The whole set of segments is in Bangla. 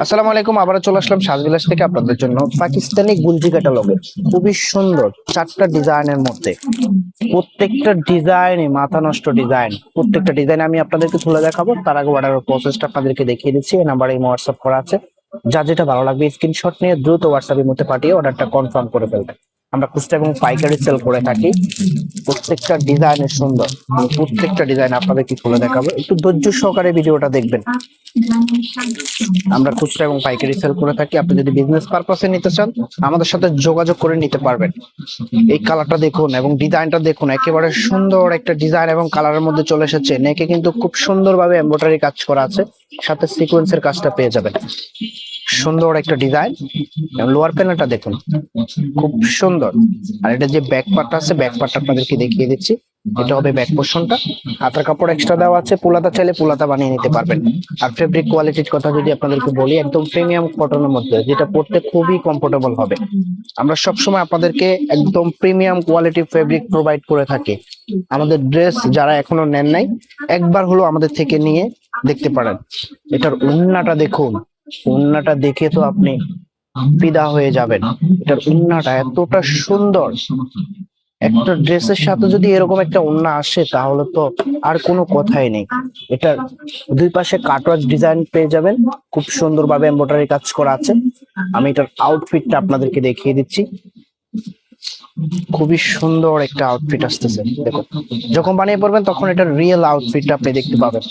আসসালামু আলাইকুম। আবার চলে আসলাম সাজবিলাস থেকে আপনাদের জন্য পাকিস্তানি গুলজি ক্যাটালগের খুবই সুন্দর চারটা ডিজাইনের মধ্যে প্রত্যেকটা ডিজাইনে মাথা নষ্ট ডিজাইন। প্রত্যেকটা ডিজাইন আমি আপনাদেরকে তুলে দেখাবো। তার আগে অর্ডারের প্রসেসটা আপনাদেরকে দেখিয়ে দিচ্ছি। এই নাম্বারে হোয়াটসঅ্যাপ করা আছে। যা যেটা ভালো লাগবে স্ক্রিনশট নিয়ে দ্রুত হোয়াটসঅ্যাপের মধ্যে পাঠিয়ে অর্ডারটা কনফার্ম করে ফেলবেন। আমরা খুচরা এবং পাইকারি সেল করে থাকি। প্রত্যেকটা ডিজাইনের সুন্দর, আমি প্রত্যেকটা ডিজাইন আপনাদেরকে খুলে দেখাবো। একটু ধৈর্য সহকারে ভিডিওটা দেখবেন। আমরা খুচরা এবং পাইকারি সেল করে থাকি। আপনি যদি বিজনেস পারপাসে নিতে চান আমাদের সাথে যোগাযোগ করে নিতে পারবেন। এই কালারটা দেখুন এবং ডিজাইনটা দেখুন, একেবারে সুন্দর একটা ডিজাইন এবং কালারের মধ্যে চলে এসেছে। নেকে কিন্তু খুব সুন্দরভাবে এমব্রয়ডারি কাজ করা আছে, সাথে সিকোয়েন্সের কাজটা পেয়ে যাবেন। সুন্দর একটা ডিজাইন। লোয়ার প্যানেলটা দেখুন, খুব সুন্দর। আর এটা যে ব্যাক পার্টটা আছে, ব্যাক পার্টটা আপনাদেরকে দেখিয়ে দিচ্ছি। এটা হবে ব্যাক পোর্শনটা। হাতার কাপড় এক্সট্রা দেওয়া আছে, পুলাতা চাইলে পুলাতা বানিয়ে নিতে পারবেন। আর ফেব্রিক কোয়ালিটির কথা যদি আপনাদেরকে বলি, একদম প্রিমিয়াম কটনের মধ্যে, যেটা পরতে খুবই কমফোর্টেবল হবে। আমরা সবসময় আপনাদেরকে একদম প্রিমিয়াম কোয়ালিটি ফেব্রিক প্রোভাইড করে থাকি। আমাদের ড্রেস যারা এখনো নেন নাই, একবার হলো আমাদের থেকে নিয়ে দেখতে পারেন। এটার ওড়নাটা দেখুন, ওড়নাটা দেখে তো আপনি ফিদা হয়ে যাবেন। এটার ওড়নাটা এতটা সুন্দর। একটা ড্রেসের সাথে যদি এরকম একটা ওড়না আসে তাহলে তো আর কোনো কথাই নেই। এটার দুই পাশে কাটওয়ার্ক ডিজাইন পেয়ে যাবেন, খুব সুন্দরভাবে এমব্রয়ডারি কাজ করা আছে। আমি এটার আউটফিটটা আপনাদেরকে দেখিয়ে দিচ্ছি। খুবই সুন্দর একটা আউটফিট আসতেছে দেখুন। যখন বানিয়ে পড়বেন তখন এটার রিয়েল আউটফিটটা আপনি দেখতে পাবেন।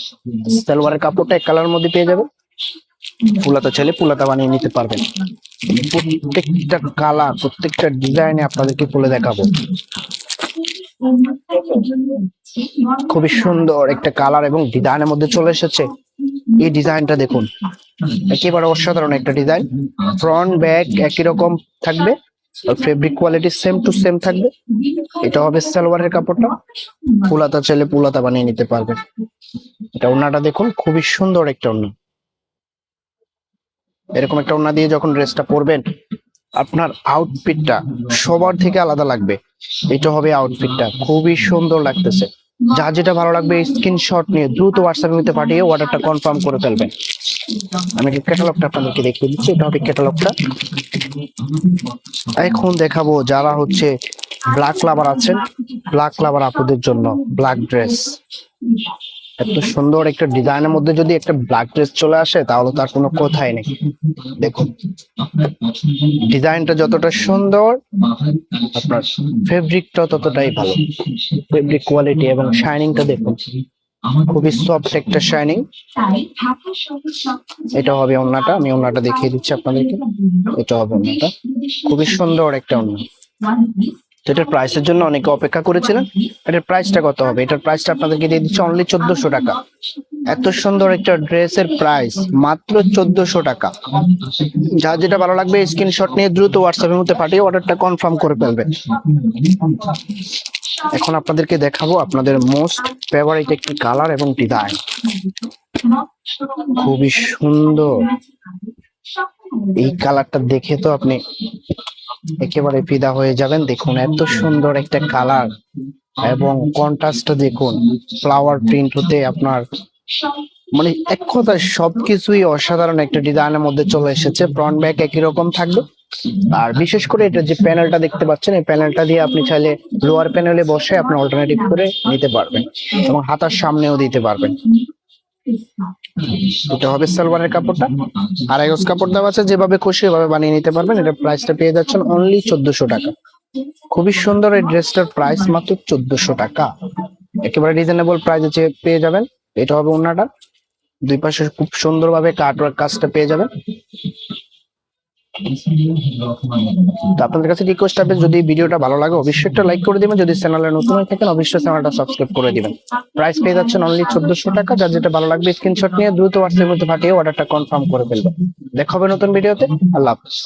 সালোয়ারের কাপড়টা এক কালার মধ্যে পেয়ে যাবেন। পুলাতা চাইলে পুলাতা বানিয়ে নিতে পারবেন। প্রত্যেকটা কালার, প্রত্যেকটা ডিজাইনে আপনাদেরকে খুলে দেখাবো। খুবই সুন্দর একটা কালার এবং ডিজাইনের মধ্যে চলে এসেছে। এই ডিজাইনটা দেখুন, একেবারে অসাধারণ একটা ডিজাইন। ফ্রন্ট ব্যাক একই রকম থাকবে, আর fabric quality same to same থাকবে। এটা হবে সালোয়ারের কাপড়টা। পুলাতা চাইলে পুলাতা বানিয়ে নিতে পারবেন। এটা ওড়নাটা দেখুন, খুবই সুন্দর একটা ওড়না। এরকম একটা ওড়না দিয়ে যখন ড্রেসটা পরবেন, আপনার আউটফিটটা সবার থেকে আলাদা লাগবে। এটা হবে আউটফিটটা, খুবই সুন্দর লাগতেছে। যা যেটা ভালো লাগবে স্ক্রিনশট নিয়ে দ্রুত হোয়াটসঅ্যাপের মধ্যে পাঠিয়ে অর্ডারটা কনফার্ম করে ফেলবেন। আমি ক্যাটালগটা আপনাদেরকে দেখিয়ে দিচ্ছি। এটা হবে ক্যাটালগটা। এখন দেখাবো যারা হচ্ছে ব্ল্যাক লাভার আছেন, ব্ল্যাক লাভার আপুদের জন্য ব্ল্যাক ড্রেস। এত সুন্দর একটা ডিজাইনের মধ্যে যদি একটা ব্ল্যাক ড্রেস চলে আসে তাহলে তার কোনো কথাই নেই। দেখুন ডিজাইনটা যতটা সুন্দর, আপনার ফেব্রিকটা ততটাই ভালো। ফেব্রিক কোয়ালিটি এবং শাইনিংটা দেখুন, খুবই সফট একটা শাইনিং। এটা হবে ওড়নাটা। আমি ওড়নাটা দেখিয়ে দিচ্ছি আপনাদেরকে। এটা হবে ওড়নাটা, খুবই সুন্দর একটা ওড়না। এটার প্রাইসের জন্য অনেকে অপেক্ষা করেছিলেন। এটার প্রাইসটা কত হবে? এটার প্রাইসটা আপনাদেরকে দিয়ে দিচ্ছি অনলি 1400 টাকা। এত সুন্দর একটা ড্রেসের প্রাইস মাত্র 1400 টাকা। যা যেটা ভালো লাগবে স্ক্রিনশট নিয়ে দ্রুত হোয়াটসঅ্যাপের মধ্যে পাঠিয়ে অর্ডারটা কনফার্ম করে ফেলবেন। এখন আপনাদেরকে দেখাবো আপনাদের মোস্ট ফেভারিট একটি কালার এবং ডিজাইন। খুবই সুন্দর। এই কালারটা দেখে তো আপনি একেবারে ফিদা হয়ে যাবেন। দেখুন এত সুন্দর একটা কালার এবং কন্ট্রাস্টটা দেখুন। ফ্লাওয়ার প্রিন্ট হতে আপনার মানে এক কথায় সবকিছুই অসাধারণ একটা ডিজাইনের মধ্যে চলে এসেছে। ফ্রন্ট ব্যাক একই রকম থাকবে। আর বিশেষ করে এটা যে প্যানেলটা দেখতে পাচ্ছেন, এই প্যানেলটা দিয়ে আপনি চাইলে লোয়ার প্যানেলে বসে আপনি অল্টারনেটিভ করে নিতে পারবেন এবং হাতার সামনেও দিতে পারবেন। এটা হবে সালোয়ারের কাপড়টা। আর গজ কাপড় দেওয়া আছে, যেভাবে খুশি এভাবে বানিয়ে নিতে পারবেন। এটা প্রাইসটা পেয়ে যাচ্ছেন অনলি 1400 টাকা। খুবই সুন্দর এই ড্রেসটার প্রাইস মাত্র 1400 টাকা। একেবারে রিজনেবল প্রাইসে পেয়ে যাবেন। এটা হবে ওড়নাটা, দুই পাশে খুব সুন্দরভাবে কাটওয়ার্ক কাজটা পেয়ে যাবেন। তো আপনাদের কাছে রিকোয়েস্ট হবে, যদি ভিডিওটা ভালো লাগে অবশ্যই একটা লাইক করে দিবেন। যদি চ্যানেলে নতুন হয়ে থাকেন অবশ্যই চ্যানেলটা সাবস্ক্রাইব করে দিবেন। প্রাইস পেয়ে যাচ্ছেন অনলি 1400 টাকা। যার যেটা ভালো লাগবে স্ক্রিনশট নিয়ে দ্রুত হোয়াটসঅ্যাপের মধ্যে পাঠিয়ে অর্ডারটা কনফার্ম করে ফেলবেন। দেখা হবে নতুন ভিডিওতে। আল্লাহ হাফেজ।